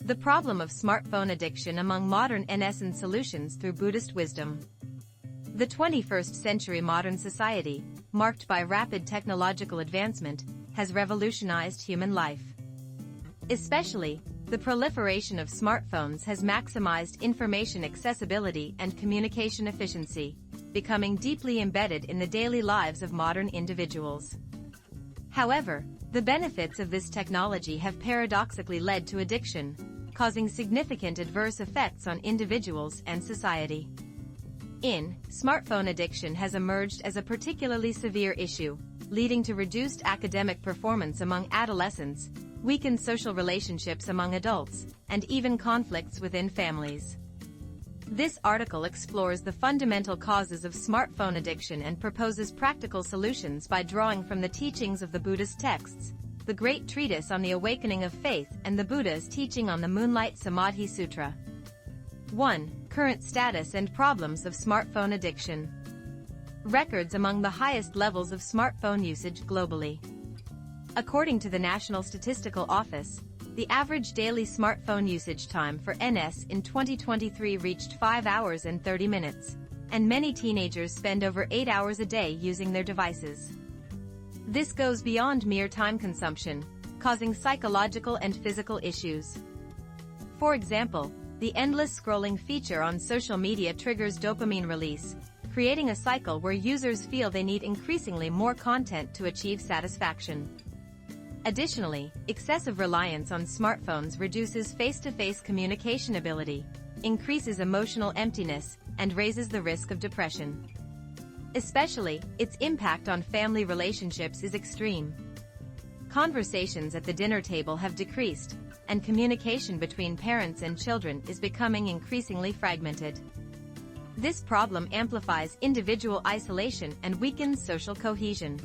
The problem of smartphone addiction among modern NS and solutions through Buddhist wisdom. The 21st century modern society, marked by rapid technological advancement, has revolutionized human life. Especially, the proliferation of smartphones has maximized information accessibility and communication efficiency, becoming deeply embedded in the daily lives of modern individuals. However, the benefits of this technology have paradoxically led to addiction, causing significant adverse effects on individuals and society. Smartphone addiction has emerged as a particularly severe issue, leading to reduced academic performance among adolescents, weakened social relationships among adults, and even conflicts within families. This article explores the fundamental causes of smartphone addiction and proposes practical solutions by drawing from the teachings of the Buddhist texts, the Great Treatise on the Awakening of Faith and the Buddha's teaching on the Moonlight Samadhi Sutra. 1. Current status and problems of smartphone addiction. Records among the highest levels of smartphone usage globally. According to the National Statistical Office, the average daily smartphone usage time for NS in 2023 reached 5 hours and 30 minutes, and many teenagers spend over 8 hours a day using their devices. This goes beyond mere time consumption, causing psychological and physical issues. For example, the endless scrolling feature on social media triggers dopamine release, creating a cycle where users feel they need increasingly more content to achieve satisfaction. Additionally, excessive reliance on smartphones reduces face-to-face communication ability, increases emotional emptiness, and raises the risk of depression. Especially, its impact on family relationships is extreme. Conversations at the dinner table have decreased, and communication between parents and children is becoming increasingly fragmented. This problem amplifies individual isolation and weakens social cohesion.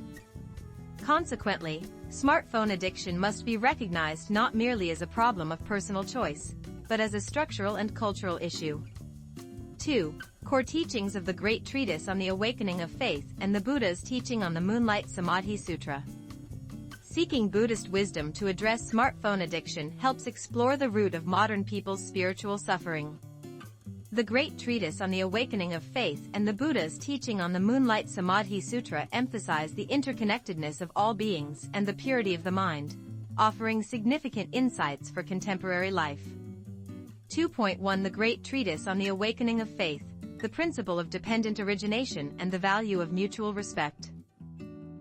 Consequently, smartphone addiction must be recognized not merely as a problem of personal choice, but as a structural and cultural issue. 2. Core teachings of the Great Treatise on the Awakening of Faith and the Buddha's teaching on the Moonlight Samadhi Sutra. Seeking Buddhist wisdom to address smartphone addiction helps explore the root of modern people's spiritual suffering. The Great Treatise on the Awakening of Faith and the Buddha's teaching on the Moonlight Samadhi Sutra emphasize the interconnectedness of all beings and the purity of the mind, offering significant insights for contemporary life. 2.1 The Great Treatise on the Awakening of Faith, the Principle of Dependent Origination and the Value of Mutual Respect.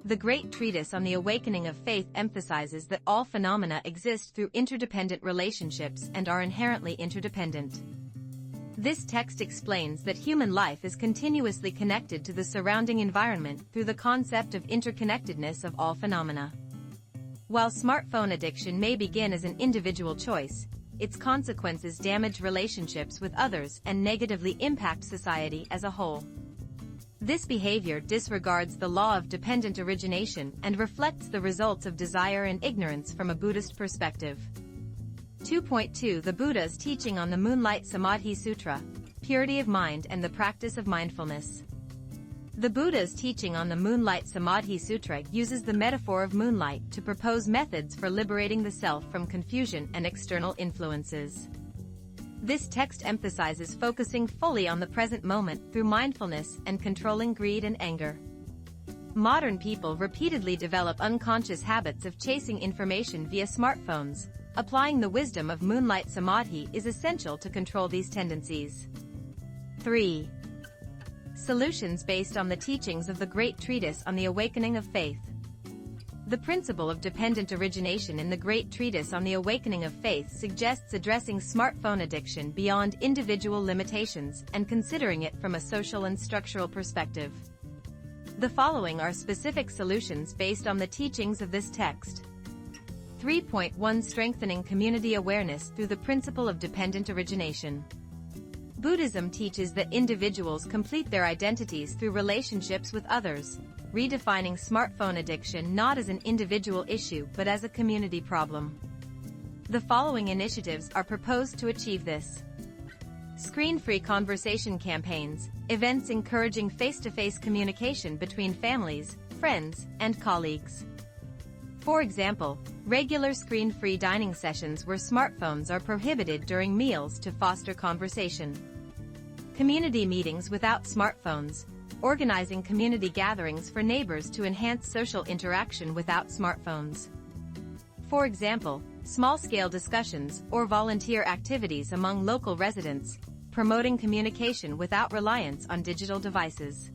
The Great Treatise on the Awakening of Faith emphasizes that all phenomena exist through interdependent relationships and are inherently interdependent. This text explains that human life is continuously connected to the surrounding environment through the concept of interconnectedness of all phenomena. While smartphone addiction may begin as an individual choice, its consequences damage relationships with others and negatively impact society as a whole. This behavior disregards the law of dependent origination and reflects the results of desire and ignorance from a Buddhist perspective. 2.2 The Buddha's teaching on the Moonlight Samadhi Sutra, Purity of Mind and the Practice of Mindfulness. The Buddha's teaching on the Moonlight Samadhi Sutra uses the metaphor of moonlight to propose methods for liberating the self from confusion and external influences. This text emphasizes focusing fully on the present moment through mindfulness and controlling greed and anger. Modern people repeatedly develop unconscious habits of chasing information via smartphones. Applying the wisdom of Moonlight Samadhi is essential to control these tendencies. 3. Solutions based on the teachings of the Great Treatise on the Awakening of Faith. The principle of dependent origination in the Great Treatise on the Awakening of Faith suggests addressing smartphone addiction beyond individual limitations and considering it from a social and structural perspective. The following are specific solutions based on the teachings of this text. 3.1 Strengthening community awareness through the principle of dependent origination. Buddhism teaches that individuals complete their identities through relationships with others, redefining smartphone addiction not as an individual issue but as a community problem. The following initiatives are proposed to achieve this. Screen-free conversation campaigns, events encouraging face-to-face communication between families, friends, and colleagues. For example, regular screen-free dining sessions where smartphones are prohibited during meals to foster conversation. Community meetings without smartphones, organizing community gatherings for neighbors to enhance social interaction without smartphones. For example, small-scale discussions or volunteer activities among local residents, promoting communication without reliance on digital devices.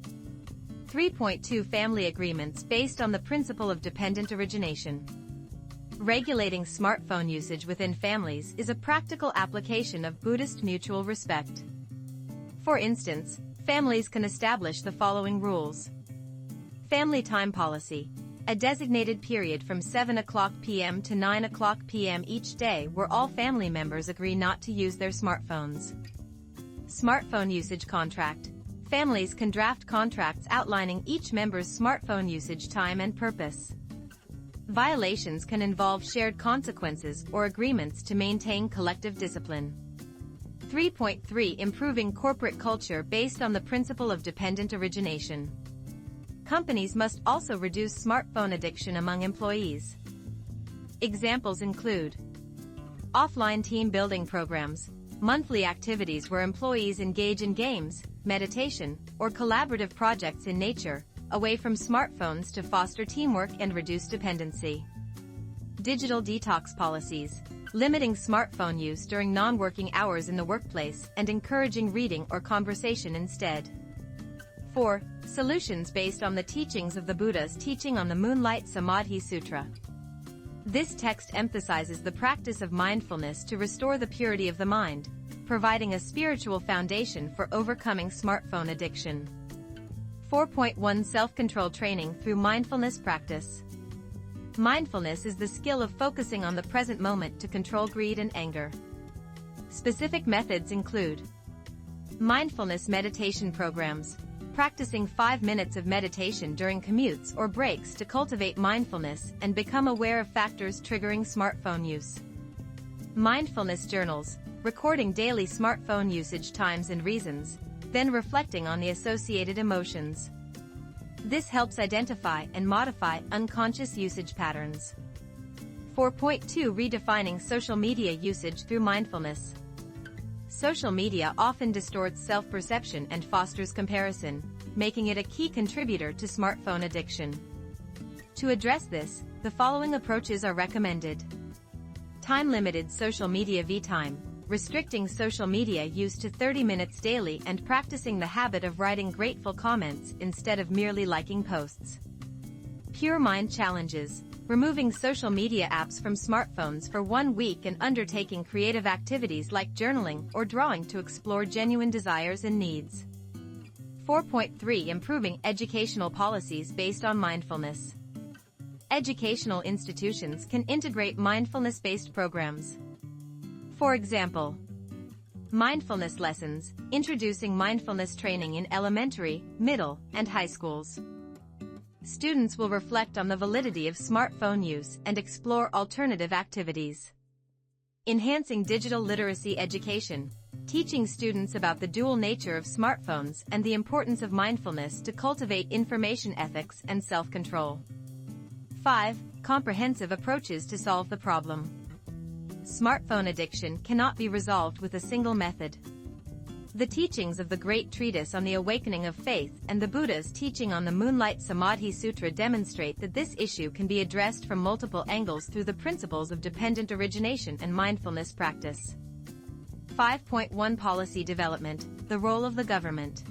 3.2 Family agreements based on the principle of dependent origination. Regulating smartphone usage within families is a practical application of Buddhist mutual respect. For instance, families can establish the following rules. Family time policy. A designated period from 7:00 p.m. to 9:00 p.m. each day where all family members agree not to use their smartphones. Smartphone usage contract. Families can draft contracts outlining each member's smartphone usage time and purpose. Violations can involve shared consequences or agreements to maintain collective discipline. 3.3 Improving corporate culture based on the principle of dependent origination. Companies must also reduce smartphone addiction among employees. Examples include offline team building programs, monthly activities where employees engage in games, meditation, or collaborative projects in nature, away from smartphones to foster teamwork and reduce dependency. Digital detox policies, limiting smartphone use during non-working hours in the workplace and encouraging reading or conversation instead. 4. Solutions based on the teachings of the Buddha's teaching on the Moonlight Samadhi Sutra. This text emphasizes the practice of mindfulness to restore the purity of the mind, providing a spiritual foundation for overcoming smartphone addiction. 4.1 Self-control training through mindfulness practice. Mindfulness is the skill of focusing on the present moment to control greed and anger. Specific methods include mindfulness meditation programs, practicing 5 minutes of meditation during commutes or breaks to cultivate mindfulness and become aware of factors triggering smartphone use. Mindfulness journals, recording daily smartphone usage times and reasons, then reflecting on the associated emotions. This helps identify and modify unconscious usage patterns. 4.2 Redefining social media usage through mindfulness. Social media often distorts self-perception and fosters comparison, making it a key contributor to smartphone addiction. To address this, the following approaches are recommended. Time-limited social media time, restricting social media use to 30 minutes daily and practicing the habit of writing grateful comments instead of merely liking posts. Pure Mind challenges, removing social media apps from smartphones for 1 week and undertaking creative activities like journaling or drawing to explore genuine desires and needs. 4.3 Improving educational policies based on mindfulness. Educational institutions can integrate mindfulness-based programs. For example, mindfulness lessons, introducing mindfulness training in elementary, middle, and high schools. Students will reflect on the validity of smartphone use and explore alternative activities. Enhancing digital literacy education, teaching students about the dual nature of smartphones and the importance of mindfulness to cultivate information ethics and self-control. 5. Comprehensive approaches to solve the problem. Smartphone addiction cannot be resolved with a single method. The teachings of the Great Treatise on the Awakening of Faith and the Buddha's teaching on the Moonlight Samadhi Sutra demonstrate that this issue can be addressed from multiple angles through the principles of dependent origination and mindfulness practice. 5.1 Policy development, the role of the government.